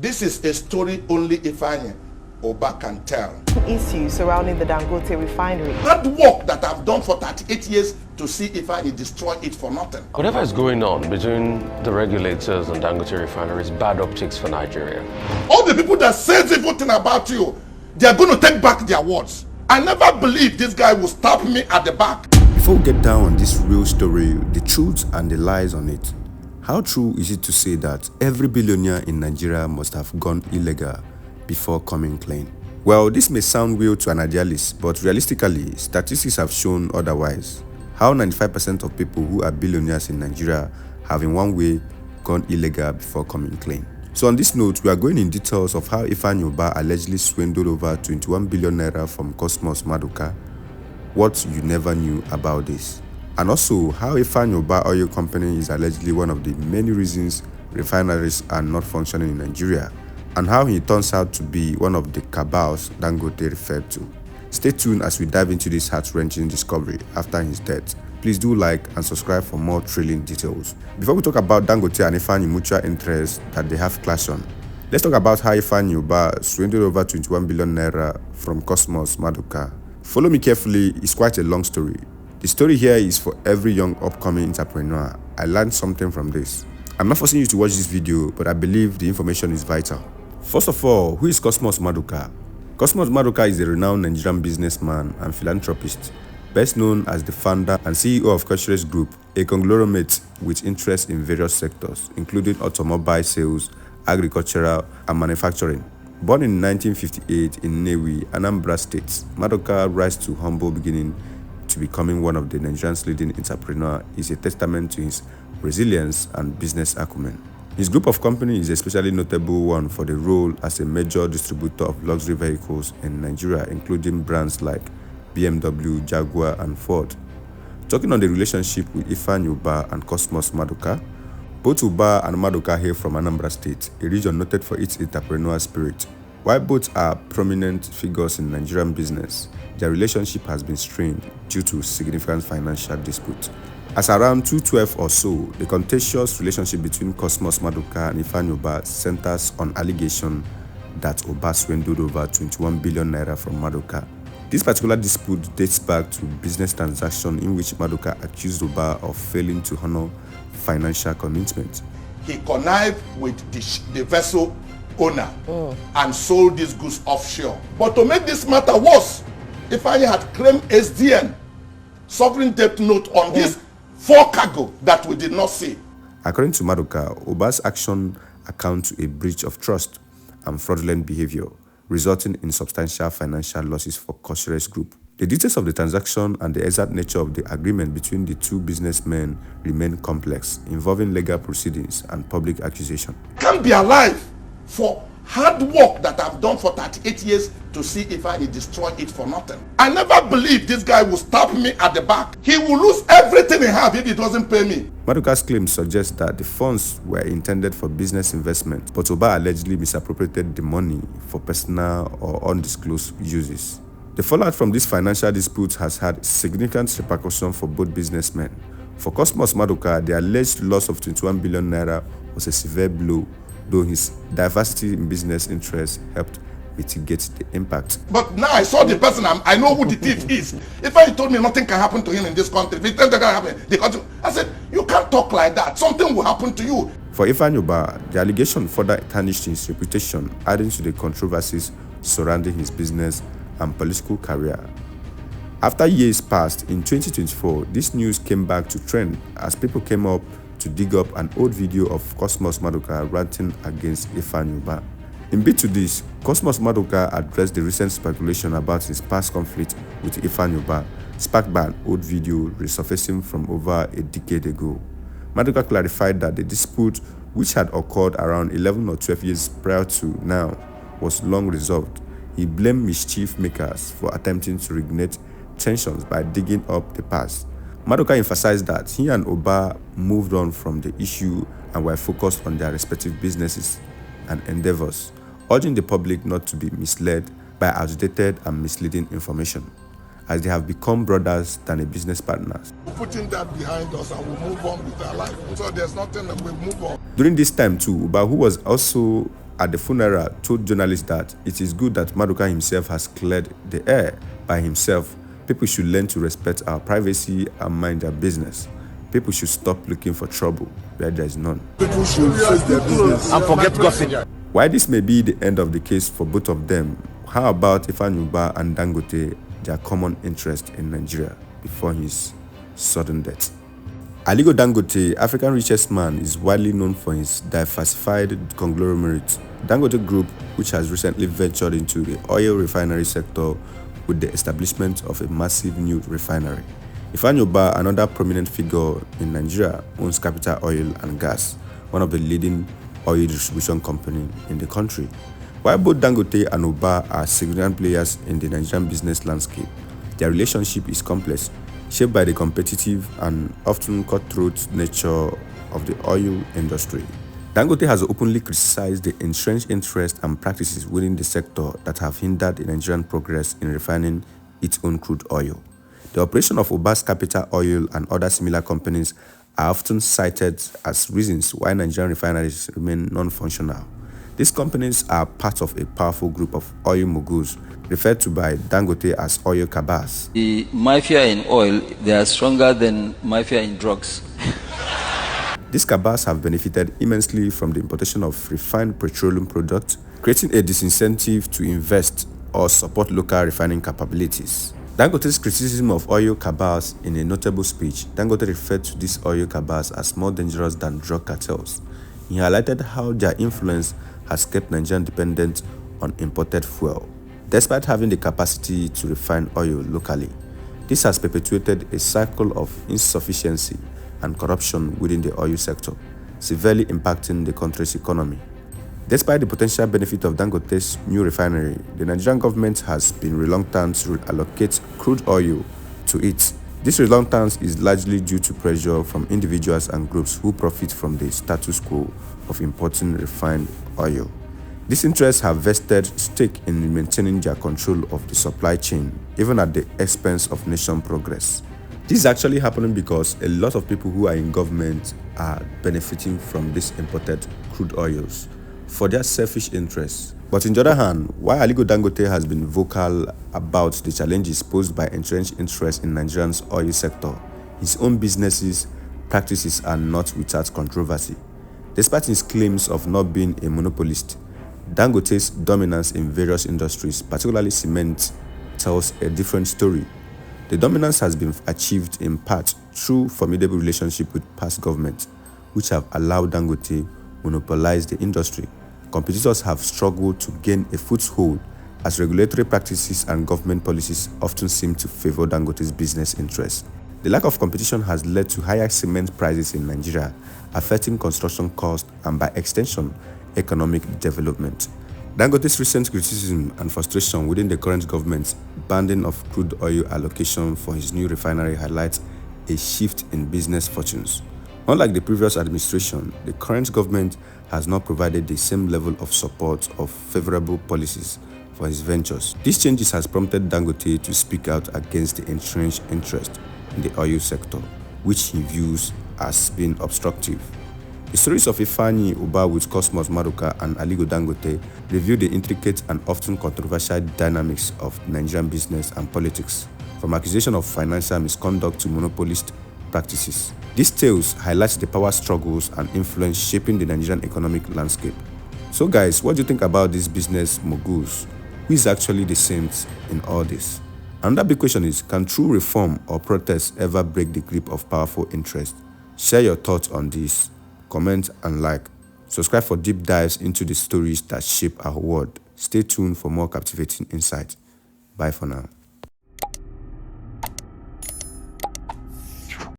This is a story only Ifeanyi Uba can tell. Issues surrounding the Dangote refinery. Hard work that I've done for 38 years to see Ifeanyi destroy it for nothing. Whatever is going on between the regulators and Dangote Refinery is bad optics for Nigeria. All the people that say evil thing about you, they are going to take back their words. I never believed this guy will stab me at the back. Before we get down on this real story, the truth and the lies on it, how true is it to say that every billionaire in Nigeria must have gone illegal before coming clean? Well, this may sound weird to an idealist, but realistically, statistics have shown otherwise. How 95% of people who are billionaires in Nigeria have in one way gone illegal before coming clean. So on this note, we are going in details of how Ifeanyi Uba allegedly swindled over 21 billion naira from Cosmas Maduka, what you never knew about this, and also how Ifeanyi Uba Oil Company is allegedly one of the many reasons refineries are not functioning in Nigeria, and how he turns out to be one of the cabals Dangote referred to. Stay tuned as we dive into this heart-wrenching discovery after his death. Please do like and subscribe for more thrilling details. Before we talk about Dangote and Ifeanyi mutual interests that they have clash on, let's talk about how Ifeanyi Uba swindled over 21 billion naira from Cosmas Maduka. Follow me carefully, it's quite a long story. The story here is for every young upcoming entrepreneur. I learned something from this. I'm not forcing you to watch this video, but I believe the information is vital. First of all, who is Cosmas Maduka? Cosmas Maduka is a renowned Nigerian businessman and philanthropist, best known as the founder and CEO of Cosmas Group, a conglomerate with interests in various sectors, including automobile sales, agricultural, and manufacturing. Born in 1958 in Nnewi, Anambra State, Maduka rise to humble beginning to becoming one of the Nigerian's leading entrepreneurs is a testament to his resilience and business acumen. His group of companies is especially notable one for the role as a major distributor of luxury vehicles in Nigeria, including brands like BMW, Jaguar, and Ford. Talking on the relationship with Ifeanyi Uba and Cosmas Maduka, both Uba and Maduka hail from Anambra State, a region noted for its entrepreneurial spirit. While both are prominent figures in Nigerian business, their relationship has been strained due to significant financial dispute. As around 2012 or so, the contentious relationship between Cosmas Maduka and Ifeanyi Uba centers on allegation that Uba swindled over 21 billion naira from Maduka. This particular dispute dates back to business transaction in which Maduka accused Uba of failing to honor financial commitment. He connived with the vessel owner and sold these goods offshore. But to make this matter worse, Ifeanyi had claimed SDN, sovereign debt note, on this for cargo that we did not see. According to Maduka, Uba's action account to a breach of trust and fraudulent behavior, resulting in substantial financial losses for Cosmas Group. The details of the transaction and the exact nature of the agreement between the two businessmen remain complex, involving legal proceedings and public accusation. Can't be alive for hard work that I've done for 38 years to see Ifeanyi destroy it for nothing. I never believed this guy will stab me at the back. He will lose everything he has if he doesn't pay me. Maduka's claims suggest that the funds were intended for business investment, but Uba allegedly misappropriated the money for personal or undisclosed uses. The fallout from this financial dispute has had significant repercussions for both businessmen. For Cosmas Maduka, the alleged loss of 21 billion naira was a severe blow, though his diversity in business interests helped mitigate the impact. But now I saw the person, I know who the thief is. If I told me nothing can happen to him in this country, if he tells that can happen, the country, I said, you can't talk like that. Something will happen to you. For Ifeanyi Uba, the allegation further tarnished his reputation, adding to the controversies surrounding his business and political career. After years passed, in 2024, this news came back to trend as people came up to dig up an old video of Cosmas Maduka ranting against Ifeanyi Uba. In bid to this, Cosmas Maduka addressed the recent speculation about his past conflict with Ifeanyi Uba, sparked by an old video resurfacing from over a decade ago. Maduka clarified that the dispute, which had occurred around 11 or 12 years prior to now, was long resolved. He blamed mischief makers for attempting to reignite tensions by digging up the past. Maduka emphasized that he and Uba moved on from the issue and were focused on their respective businesses and endeavors, urging the public not to be misled by outdated and misleading information, as they have become brothers than a business partners. Putting that behind us and we'll move on with our life. So there's nothing that will move on. During this time too, Uba, who was also at the funeral told journalists that it is good that Maduka himself has cleared the air by himself. People should learn to respect our privacy and mind their business. People should stop looking for trouble where there is none. People should face their business and forget gossip. While this may be the end of the case for both of them, how about Ifeanyi Uba and Dangote, their common interest in Nigeria before his sudden death? Aliko Dangote, Africa's richest man, is widely known for his diversified conglomerate, Dangote Group, which has recently ventured into the oil refinery sector with the establishment of a massive new refinery. Ifeanyi Uba, another prominent figure in Nigeria, owns Capital Oil and Gas, one of the leading oil distribution companies in the country. While both Dangote and Uba are significant players in the Nigerian business landscape, their relationship is complex, shaped by the competitive and often cutthroat nature of the oil industry. Dangote has openly criticized the entrenched interests and practices within the sector that have hindered the Nigerian progress in refining its own crude oil. The operation of Uba's Capital Oil and other similar companies are often cited as reasons why Nigerian refineries remain non-functional. These companies are part of a powerful group of oil moguls referred to by Dangote as oil cabals. The mafia in oil, they are stronger than mafia in drugs. These cabals have benefited immensely from the importation of refined petroleum products, creating a disincentive to invest or support local refining capabilities. Dangote's criticism of oil cabals in a notable speech, Dangote referred to these oil cabals as more dangerous than drug cartels. He highlighted how their influence has kept Nigerian dependent on imported fuel, despite having the capacity to refine oil locally. This has perpetuated a cycle of insufficiency and corruption within the oil sector, severely impacting the country's economy. Despite the potential benefit of Dangote's new refinery, the Nigerian government has been reluctant to allocate crude oil to it. This reluctance is largely due to pressure from individuals and groups who profit from the status quo of importing refined oil. These interests have vested stake in maintaining their control of the supply chain, even at the expense of nation progress. This is actually happening because a lot of people who are in government are benefiting from these imported crude oils for their selfish interests. But on the other hand, while Aliko Dangote has been vocal about the challenges posed by entrenched interests in Nigeria's oil sector, his own businesses practices are not without controversy. Despite his claims of not being a monopolist, Dangote's dominance in various industries, particularly cement, tells a different story. The dominance has been achieved in part through formidable relationship with past governments, which have allowed Dangote monopolize the industry. Competitors have struggled to gain a foothold as regulatory practices and government policies often seem to favor Dangote's business interests. The lack of competition has led to higher cement prices in Nigeria, affecting construction costs and by extension, economic development. Dangote's recent criticism and frustration within the current government's banding of crude oil allocation for his new refinery highlights a shift in business fortunes. Unlike the previous administration, the current government has not provided the same level of support of favorable policies for his ventures. These changes has prompted Dangote to speak out against the entrenched interest in the oil sector, which he views as being obstructive. The stories of Ifeanyi Uba with Cosmas Maduka and Aliko Dangote reveal the intricate and often controversial dynamics of Nigerian business and politics, from accusation of financial misconduct to monopolist practices. These tales highlight the power struggles and influence shaping the Nigerian economic landscape. So guys, what do you think about these business moguls? Who is actually the saint in all this? Another big question is, can true reform or protest ever break the grip of powerful interests? Share your thoughts on this. Comment and like. Subscribe for deep dives into the stories that shape our world. Stay tuned for more captivating insights. Bye for now.